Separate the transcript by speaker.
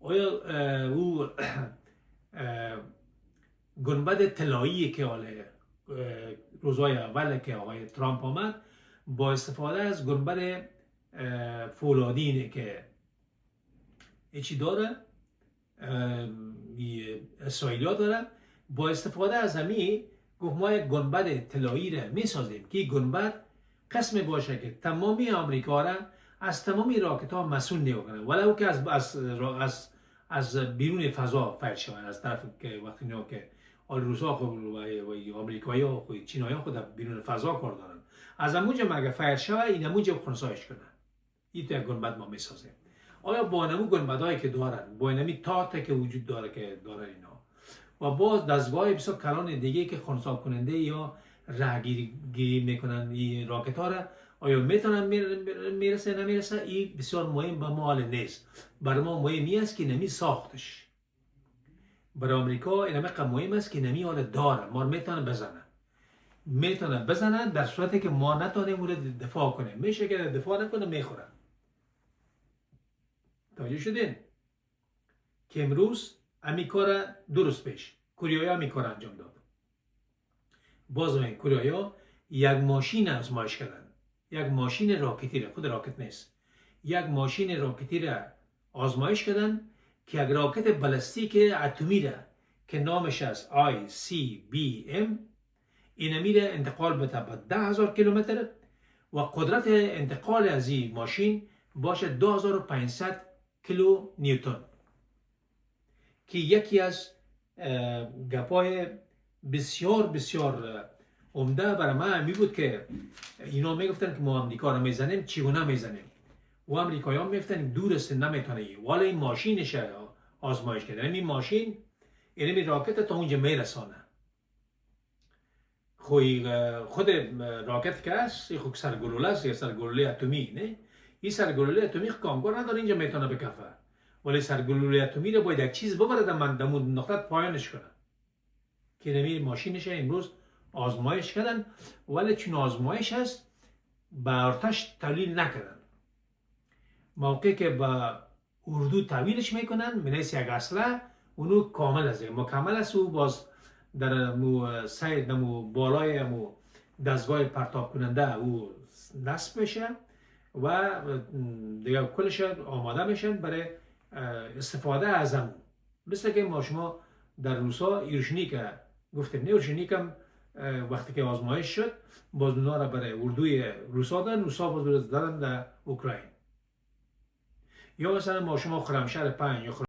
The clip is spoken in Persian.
Speaker 1: آیا او گنبد طلایی که روزهای اول که آقای ترامپ آمد با استفاده از گنبد فولادینه که چی داره، اسرائیلیا داره، با استفاده از همین گفت ما یک گنبد طلایی را میسازیم که این گنبد قسم باشه که تمامی آمریکا را از تمامی راکت ها مسئول نمیکنه، ولو که از بیرون فضا فیر شود، از طرف که وقتی نه که روسا خود و آمریکایی ها و چینایی ها خود بیرون فضا کار دارن، از همونجا مگه فیر شود این همونجا خونسایش کنه. این تو یک گنبد ما میسازیم. آیا با نمو گنبدهایی که دارن، با نمی تاته که وجود داره که داره اینا و باز دستگاه بسیار کلان دیگه که خنثی کننده یا راهگیری میکنن این راکت ها را، آیا میتونن میرسه نمیرسه، این بسیار مهم به ما حال نیست. برای ما مهمی است که نمی ساختش. برای آمریکا این همه مهم است که نمی حال داره، ما میتونه بزنن در صورتی که ما نتونیم مورد دفاع کنیم. میشه که دفاع نکنه میخورن. توجه شدین که امروز امی کار درست پیش کوریایی امی کار انجام داد. باز این کوریایی یک ماشین آزمایش کردن، یک ماشین راکتی را، خود راکت نیست، یک ماشین راکتی را آزمایش کردن که یک راکت بالستیک اتمی را که نامش از ICBM این میره انتقال بده به 10,000 کیلومتر و قدرت انتقال از این ماشین باشه 2500 کیلو نیوتن، که یکی از گپای بسیار بسیار عمده برای من همی بود که اینا میگفتن که ما امریکا رو میزنیم چگونه میزنیم و امریکایی ها میگفتن دور است نمیتونه، ولی این ماشینش آزمایش کردن. این ماشین این راکت تا اونجا میرسانه. خود راکت که است خود سرگلوله است یا سرگلوله اتمی، نه این سرگلوله اتمی کامکار نداره اینجا میتونه بکفه، ولی سرگلوله اتمی رو باید یک چیز ببره در نقطه پایانش کنه که نمی ماشینش امروز آزمایش کردن، ولی چون آزمایش هست به ارتش تحویل نکردن. موقعی که با اردو تحویلش میکنن منیس یک اسلحه اونو کامل است، مکمل است، و باز در سید نمو بالای مو دستگاه پرتاب کننده او نصب میشه و دیگه کلش آماده میشن برای استفاده از همون. مثل که ما شما در روسا ایروشنیک گفتیم، نه ایروشنیک هم وقتی که آزمایش شد باز اونا را برای اردوی روسا دادن، روسا باز دادن در اوکراین. یا مثلا ما شما خرمشهر 5 یا